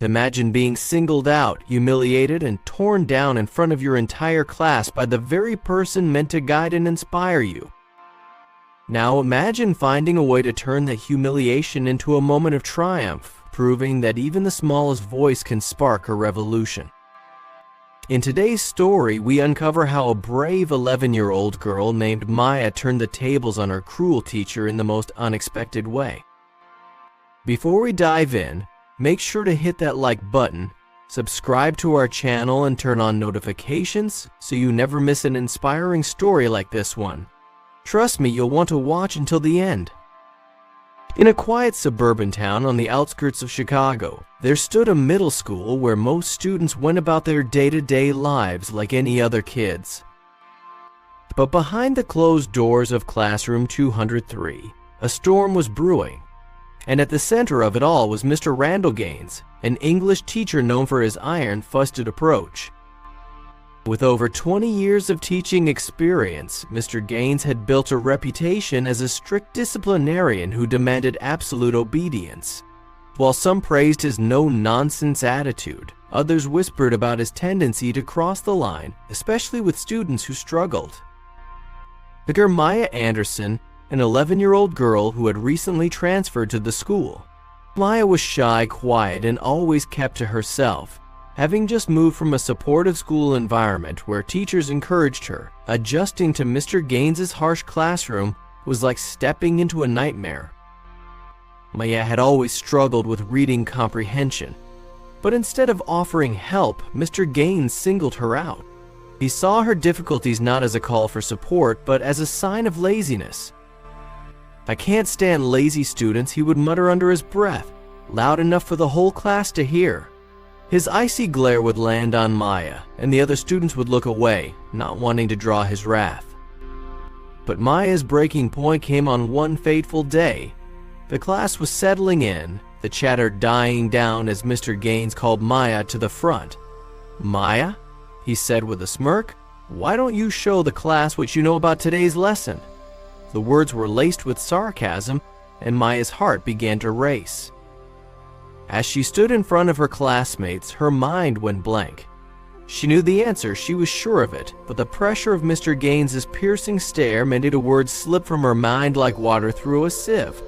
Imagine being singled out, humiliated, and torn down in front of your entire class by the very person meant to guide and inspire you. Now imagine finding a way to turn that humiliation into a moment of triumph, proving that even the smallest voice can spark a revolution. In today's story, we uncover how a brave 11-year-old girl named Maya turned the tables on her cruel teacher in the most unexpected way. Before we dive in, make sure to hit that like button, subscribe to our channel, and turn on notifications so you never miss an inspiring story like this one. Trust me, you'll want to watch until the end. In a quiet suburban town on the outskirts of Chicago, there stood a middle school where most students went about their day-to-day lives like any other kids. But behind the closed doors of classroom 203, a storm was brewing. And at the center of it all was Mr. Randall Gaines, an English teacher known for his iron-fisted approach. With over 20 years of teaching experience, Mr. Gaines had built a reputation as a strict disciplinarian who demanded absolute obedience. While some praised his no-nonsense attitude, others whispered about his tendency to cross the line, especially with students who struggled. Like Maya Anderson, an 11-year-old girl who had recently transferred to the school. Maya was shy, quiet, and always kept to herself. Having just moved from a supportive school environment where teachers encouraged her, adjusting to Mr. Gaines's harsh classroom was like stepping into a nightmare. Maya had always struggled with reading comprehension, but instead of offering help, Mr. Gaines singled her out. He saw her difficulties not as a call for support, but as a sign of laziness. "I can't stand lazy students," he would mutter under his breath, loud enough for the whole class to hear. His icy glare would land on Maya, and the other students would look away, not wanting to draw his wrath. But Maya's breaking point came on one fateful day. The class was settling in, the chatter dying down as Mr. Gaines called Maya to the front. "Maya," he said with a smirk, "why don't you show the class what you know about today's lesson?" The words were laced with sarcasm, and Maya's heart began to race. As she stood in front of her classmates, her mind went blank. She knew the answer, she was sure of it, but the pressure of Mr. Gaines's piercing stare made a word slip from her mind like water through a sieve.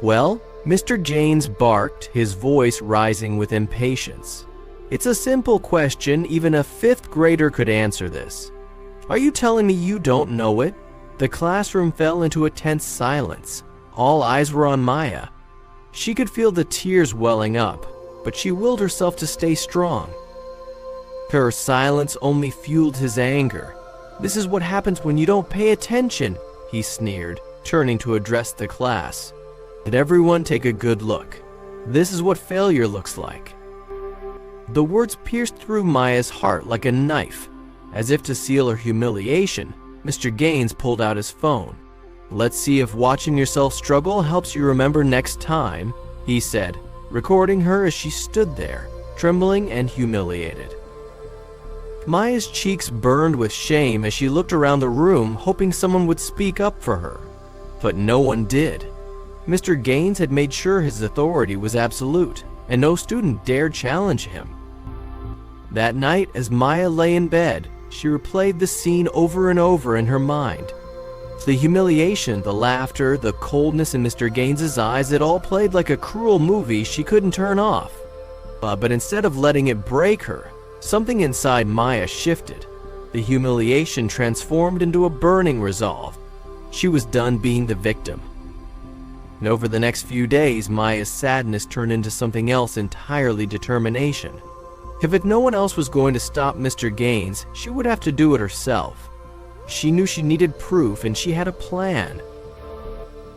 "Well?" Mr. Gaines barked, his voice rising with impatience. "It's a simple question, even a fifth grader could answer this. Are you telling me you don't know it?" The classroom fell into a tense silence. All eyes were on Maya. She could feel the tears welling up, but she willed herself to stay strong. Her silence only fueled his anger. "This is what happens when you don't pay attention," he sneered, turning to address the class. "Let everyone take a good look. This is what failure looks like." The words pierced through Maya's heart like a knife. As if to seal her humiliation, Mr. Gaines pulled out his phone. "Let's see if watching yourself struggle helps you remember next time," he said, recording her as she stood there, trembling and humiliated. Maya's cheeks burned with shame as she looked around the room, hoping someone would speak up for her. But no one did. Mr. Gaines had made sure his authority was absolute, and no student dared challenge him. That night, as Maya lay in bed, she replayed the scene over and over in her mind. The humiliation, the laughter, the coldness in Mr. Gaines's eyes, it all played like a cruel movie she couldn't turn off. But instead of letting it break her, something inside Maya shifted. The humiliation transformed into a burning resolve. She was done being the victim. And over the next few days, Maya's sadness turned into something else entirely: determination. If no one else was going to stop Mr. Gaines, she would have to do it herself. She knew she needed proof, and she had a plan.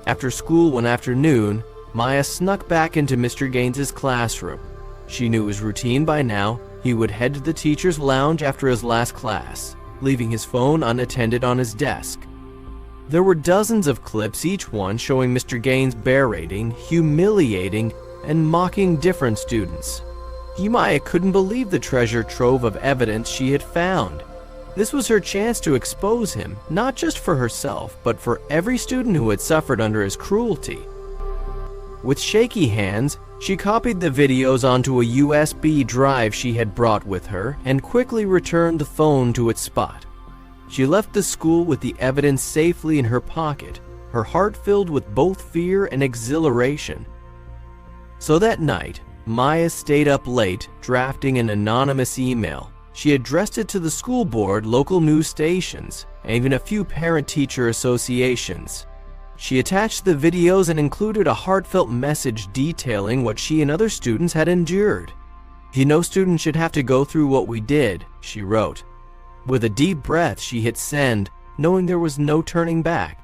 After school one afternoon, Maya snuck back into Mr. Gaines's classroom. She knew his routine by now. He would head to the teacher's lounge after his last class, leaving his phone unattended on his desk. There were dozens of clips, each one showing Mr. Gaines berating, humiliating, and mocking different students. Maya couldn't believe the treasure trove of evidence she had found. This was her chance to expose him, not just for herself, but for every student who had suffered under his cruelty. With shaky hands, She copied the videos onto a USB drive she had brought with her and quickly returned the phone to its spot. She left the school with the evidence safely in her pocket, her heart filled with both fear and exhilaration. So that night, Maya stayed up late drafting an anonymous email. She addressed it to the school board, local news stations, and even a few parent-teacher associations. She attached the videos and included a heartfelt message detailing what she and other students had endured. "No student should have to go through what we did," she wrote. With a deep breath, she hit send, knowing there was no turning back.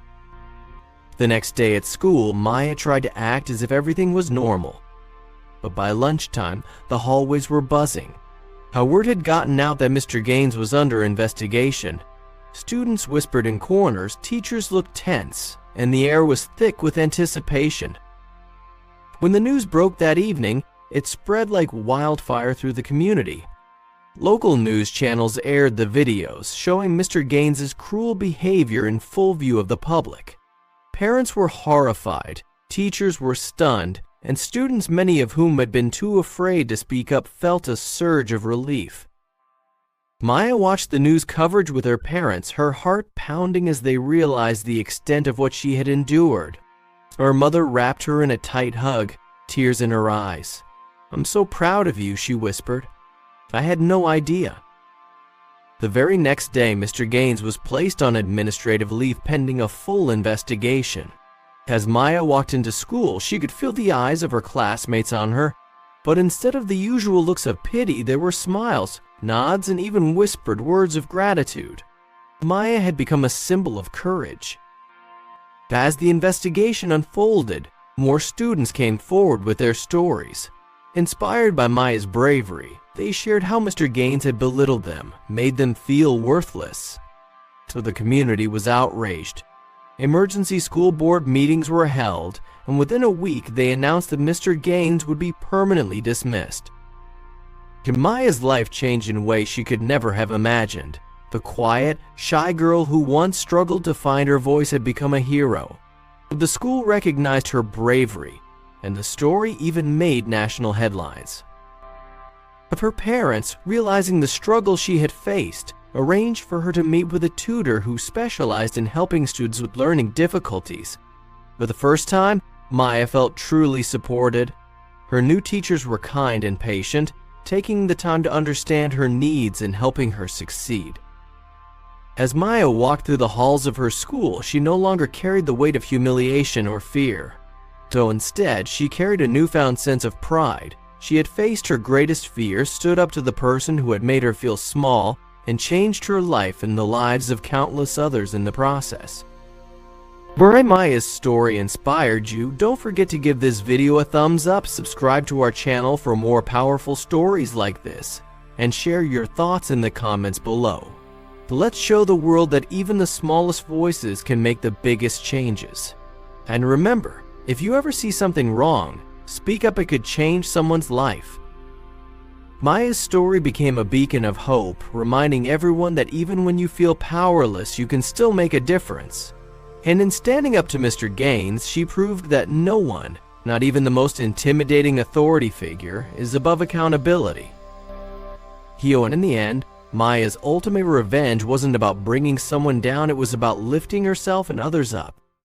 The next day at school, Maya tried to act as if everything was normal. But by lunchtime, the hallways were buzzing. A word had gotten out that Mr. Gaines was under investigation. Students whispered in corners, teachers looked tense, and the air was thick with anticipation. When the news broke that evening, it spread like wildfire through the community. Local news channels aired the videos showing Mr. Gaines's cruel behavior in full view of the public. Parents were horrified, teachers were stunned, and students, many of whom had been too afraid to speak up, felt a surge of relief. Maya watched the news coverage with her parents, her heart pounding as they realized the extent of what she had endured. Her mother wrapped her in a tight hug, tears in her eyes. "I'm so proud of you," she whispered. "I had no idea." The very next day, Mr. Gaines was placed on administrative leave pending a full investigation. As Maya walked into school, she could feel the eyes of her classmates on her, but instead of the usual looks of pity, there were smiles, nods, and even whispered words of gratitude. Maya had become a symbol of courage. As the investigation unfolded, more students came forward with their stories. Inspired by Maya's bravery, they shared how Mr. Gaines had belittled them, made them feel worthless. So the community was outraged. Emergency school board meetings were held, and within a week they announced that Mr. Gaines would be permanently dismissed. Maya's life changed in ways she could never have imagined. The quiet, shy girl who once struggled to find her voice had become a hero. The school recognized her bravery, and the story even made national headlines. But her parents, realizing the struggle she had faced, arranged for her to meet with a tutor who specialized in helping students with learning difficulties. For the first time, Maya felt truly supported. Her new teachers were kind and patient, taking the time to understand her needs and helping her succeed. As Maya walked through the halls of her school, she no longer carried the weight of humiliation or fear. So instead, she carried a newfound sense of pride. She had faced her greatest fear, stood up to the person who had made her feel small, and changed her life and the lives of countless others in the process. If Maya's story inspired you, don't forget to give this video a thumbs up, subscribe to our channel for more powerful stories like this, and share your thoughts in the comments below. Let's show the world that even the smallest voices can make the biggest changes. And remember, if you ever see something wrong, speak up. It could change someone's life. Maya's story became a beacon of hope, reminding everyone that even when you feel powerless, you can still make a difference. And in standing up to Mr. Gaines, she proved that no one, not even the most intimidating authority figure, is above accountability. And in the end, Maya's ultimate revenge wasn't about bringing someone down, it was about lifting herself and others up.